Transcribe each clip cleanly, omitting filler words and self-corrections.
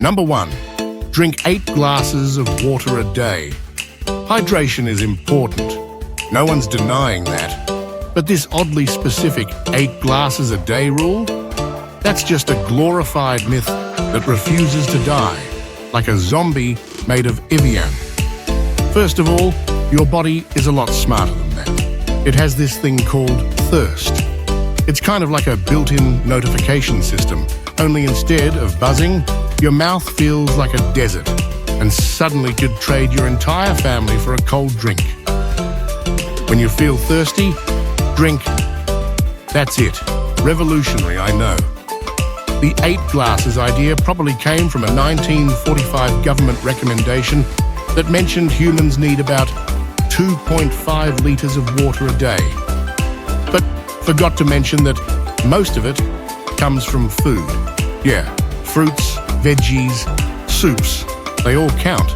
Number 1. Drink 8 glasses of water a day. Hydration is important. No one's denying that. But this oddly specific 8 glasses a day rule? That's just a glorified myth that refuses to die, like a zombie made of Evian. First of all, your body is a lot smarter than that. It has this thing called thirst. It's kind of like a built-in notification system, only instead of buzzing, your mouth feels like a desert and suddenly could trade your entire family for a cold drink. When you feel thirsty, drink. That's it. Revolutionary, I know. The 8 glasses idea probably came from a 1945 government recommendation that mentioned humans need about 2.5 liters of water a day. But forgot to mention that most of it comes from food. Yeah, fruits, veggies, soups, they all count.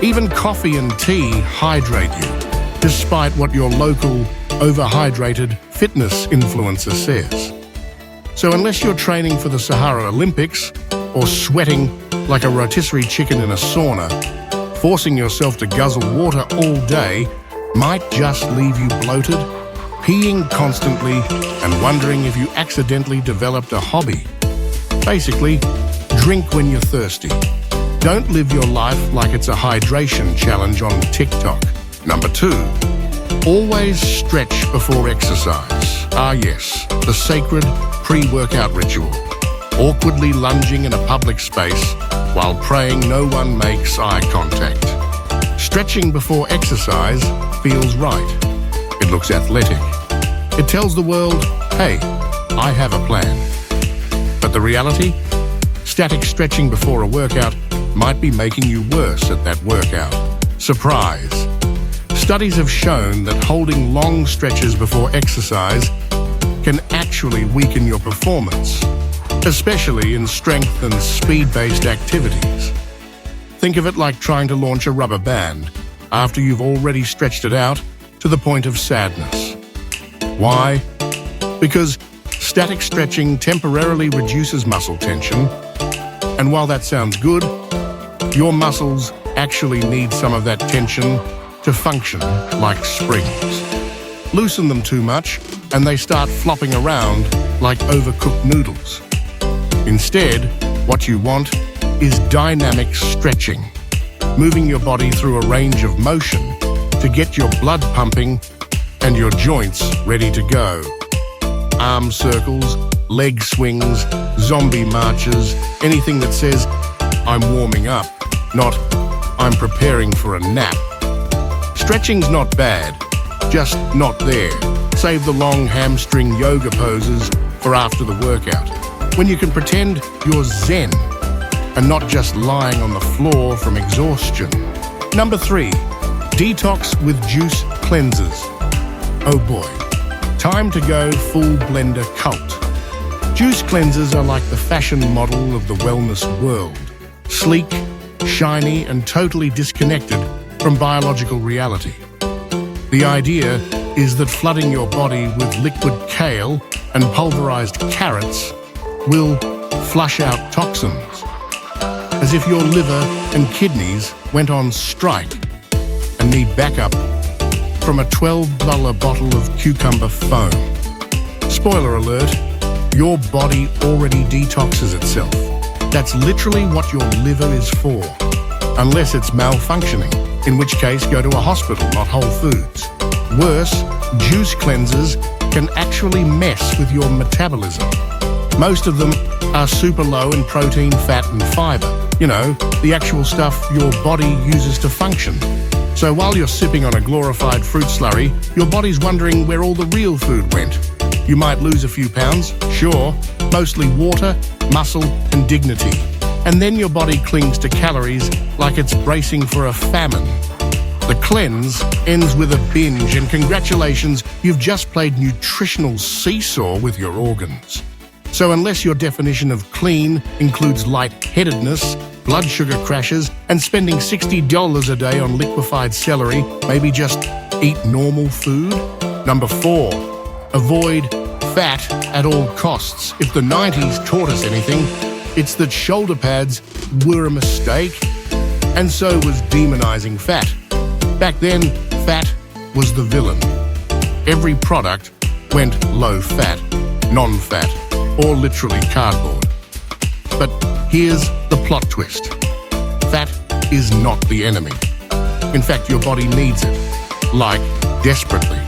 Even coffee and tea hydrate you, despite what your local overhydrated fitness influencer says. So unless you're training for the Sahara Olympics or sweating like a rotisserie chicken in a sauna, forcing yourself to guzzle water all day might just leave you bloated, peeing constantly, and wondering if you accidentally developed a hobby. Basically, drink when you're thirsty. Don't live your life like it's a hydration challenge on TikTok. Number 2. Always stretch before exercise. Ah yes, the sacred pre-workout ritual. Awkwardly lunging in a public space while praying no one makes eye contact. Stretching before exercise feels right. It looks athletic. It tells the world, hey, I have a plan. But the reality? Static stretching before a workout might be making you worse at that workout. Surprise! Studies have shown that holding long stretches before exercise can actually weaken your performance, especially in strength and speed-based activities. Think of it like trying to launch a rubber band after you've already stretched it out to the point of sadness. Why? Because static stretching temporarily reduces muscle tension, and while that sounds good, your muscles actually need some of that tension to function like springs. Loosen them too much, and they start flopping around like overcooked noodles. Instead, what you want is dynamic stretching, moving your body through a range of motion to get your blood pumping and your joints ready to go. Arm circles, leg swings, zombie marches, anything that says, I'm warming up, not, I'm preparing for a nap. Stretching's not bad, just not there. Save the long hamstring yoga poses for after the workout, when you can pretend you're zen and not just lying on the floor from exhaustion. Number 3, detox with juice cleansers. Oh boy, time to go full blender cult. Juice cleansers are like the fashion model of the wellness world. Sleek, shiny, and totally disconnected from biological reality. The idea is that flooding your body with liquid kale and pulverized carrots will flush out toxins, as if your liver and kidneys went on strike and need backup from a $12 bottle of cucumber foam. Spoiler alert, your body already detoxes itself. That's literally what your liver is for, unless it's malfunctioning, in which case go to a hospital, not Whole Foods. Worse, juice cleansers can actually mess with your metabolism. Most of them are super low in protein, fat, and fiber. You know, the actual stuff your body uses to function. So while you're sipping on a glorified fruit slurry, your body's wondering where all the real food went. You might lose a few pounds, sure, mostly water, muscle, and dignity. And then your body clings to calories like it's bracing for a famine. The cleanse ends with a binge, and congratulations, you've just played nutritional seesaw with your organs. So unless your definition of clean includes lightheadedness, blood sugar crashes, and spending $60 a day on liquefied celery, maybe just eat normal food? Number 4, avoid fat at all costs. If the 90s taught us anything, It's that shoulder pads were a mistake, and so was demonizing fat. Back then, fat was the villain. Every product went low-fat, non-fat, or literally cardboard. But here's the plot twist. Fat is not the enemy. In fact, your body needs it, like desperately.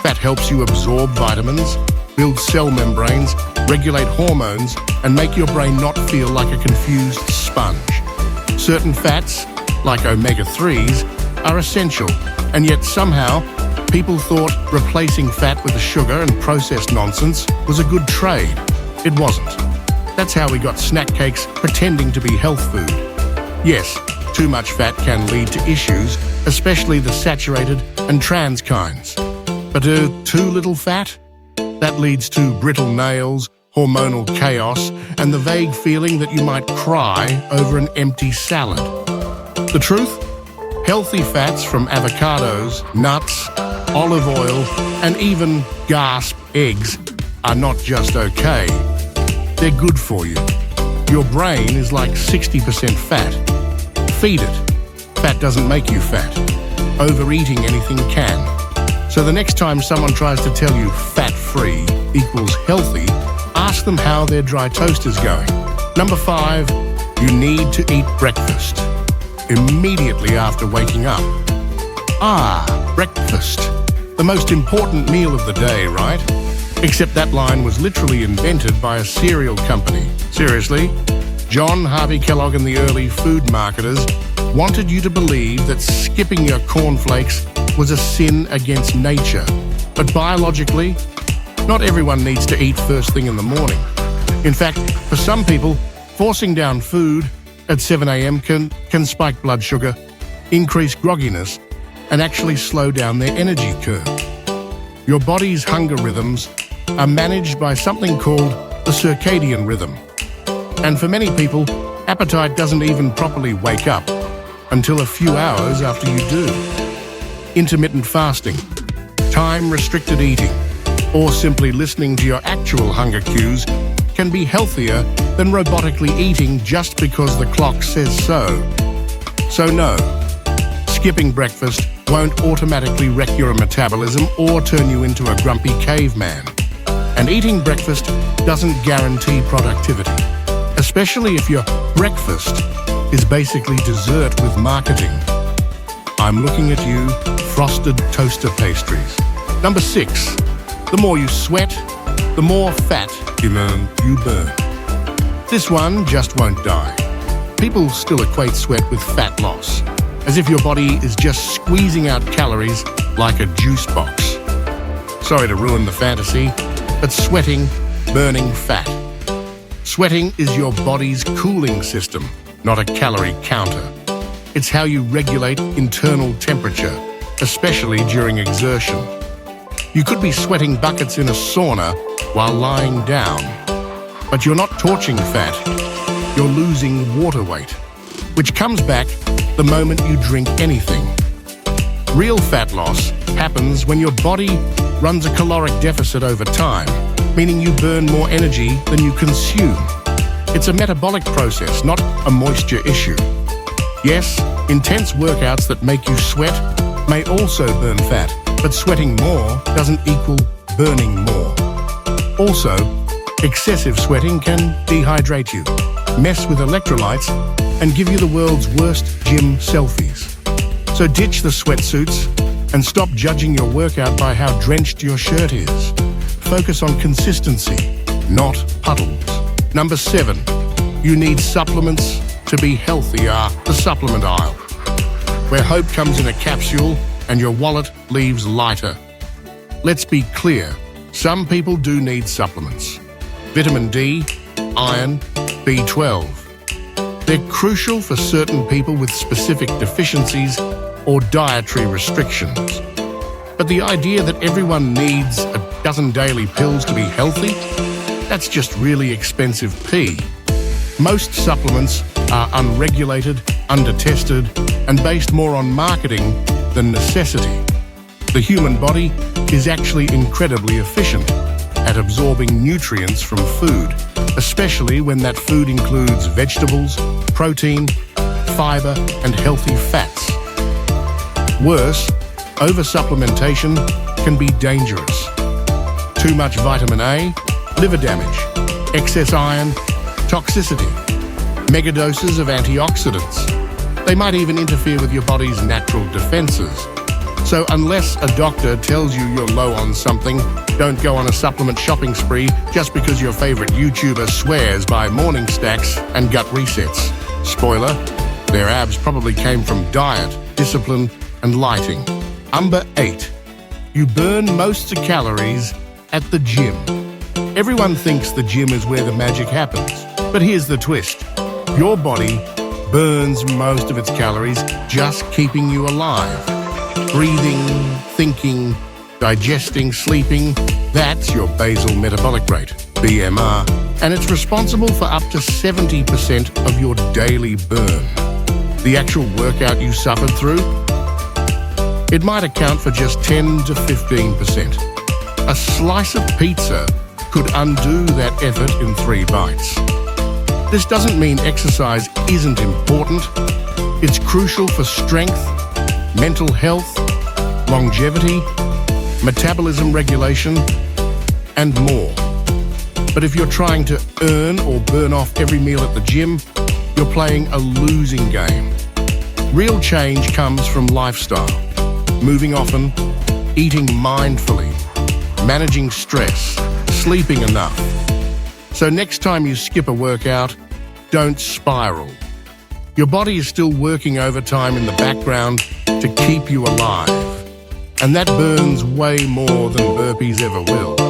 Fat helps you absorb vitamins, build cell membranes, regulate hormones, and make your brain not feel like a confused sponge. Certain fats, like omega-3s, are essential, and yet somehow people thought replacing fat with the sugar and processed nonsense was a good trade. It wasn't. That's how we got snack cakes pretending to be health food. Yes, too much fat can lead to issues, especially the saturated and trans kinds. But too little fat? That leads to brittle nails, hormonal chaos, and the vague feeling that you might cry over an empty salad. The truth? Healthy fats from avocados, nuts, olive oil, and even, gasp, eggs are not just okay. They're good for you. Your brain is like 60% fat. Feed it. Fat doesn't make you fat. Overeating anything can. So the next time someone tries to tell you fat-free equals healthy, ask them how their dry toast is going. Number 5, you need to eat breakfast immediately after waking up. Breakfast. The most important meal of the day, right? Except that line was literally invented by a cereal company. Seriously? John Harvey Kellogg and the early food marketers wanted you to believe that skipping your cornflakes was a sin against nature. But biologically, not everyone needs to eat first thing in the morning. In fact, for some people, forcing down food at 7 a.m. can spike blood sugar, increase grogginess, and actually slow down their energy curve. Your body's hunger rhythms are managed by something called the circadian rhythm. And for many people, appetite doesn't even properly wake up until a few hours after you do. Intermittent fasting, time-restricted eating, or simply listening to your actual hunger cues can be healthier than robotically eating just because the clock says so. So no, skipping breakfast won't automatically wreck your metabolism or turn you into a grumpy caveman. And eating breakfast doesn't guarantee productivity, especially if your breakfast is basically dessert with marketing. I'm looking at you, frosted toaster pastries. Number 6, the more you sweat, the more fat you burn. This one just won't die. People still equate sweat with fat loss, as if your body is just squeezing out calories like a juice box. Sorry to ruin the fantasy, but sweating, burning fat. Sweating is your body's cooling system, not a calorie counter. It's how you regulate internal temperature, especially during exertion. You could be sweating buckets in a sauna while lying down, but you're not torching fat, you're losing water weight, which comes back the moment you drink anything. Real fat loss happens when your body runs a caloric deficit over time, meaning you burn more energy than you consume. It's a metabolic process, not a moisture issue. Yes, intense workouts that make you sweat may also burn fat, but sweating more doesn't equal burning more. Also, excessive sweating can dehydrate you, mess with electrolytes, and give you the world's worst gym selfies. So ditch the sweatsuits and stop judging your workout by how drenched your shirt is. Focus on consistency, not puddles. Number 7, you need supplements to be healthy. The supplement aisle, where hope comes in a capsule and your wallet leaves lighter. Let's be clear, some people do need supplements. Vitamin D, iron, B12. They're crucial for certain people with specific deficiencies or dietary restrictions. But the idea that everyone needs a dozen daily pills to be healthy, that's just really expensive pee. Most supplements are unregulated, undertested, and based more on marketing than necessity. The human body is actually incredibly efficient at absorbing nutrients from food. especially when that food includes vegetables, protein, fiber, and healthy fats. Worse, oversupplementation can be dangerous. Too much vitamin A, liver damage, excess iron, toxicity, megadoses of antioxidants. They might even interfere with your body's natural defenses. So unless a doctor tells you you're low on something, don't go on a supplement shopping spree just because your favorite YouTuber swears by morning stacks and gut resets. Spoiler, their abs probably came from diet, discipline, and lighting. Number 8. You burn most of calories at the gym. Everyone thinks the gym is where the magic happens. But here's the twist. Your body burns most of its calories just keeping you alive. Breathing, thinking, digesting, sleeping, that's your basal metabolic rate, BMR, and it's responsible for up to 70% of your daily burn. The actual workout you suffered through, it might account for just 10 to 15%. A slice of pizza could undo that effort in 3 bites. This doesn't mean exercise isn't important. It's crucial for strength, mental health, longevity, metabolism regulation, and more. But if you're trying to earn or burn off every meal at the gym, you're playing a losing game. Real change comes from lifestyle, moving often, eating mindfully, managing stress, sleeping enough. So next time you skip a workout, don't spiral. Your body is still working overtime in the background to keep you alive. And that burns way more than burpees ever will.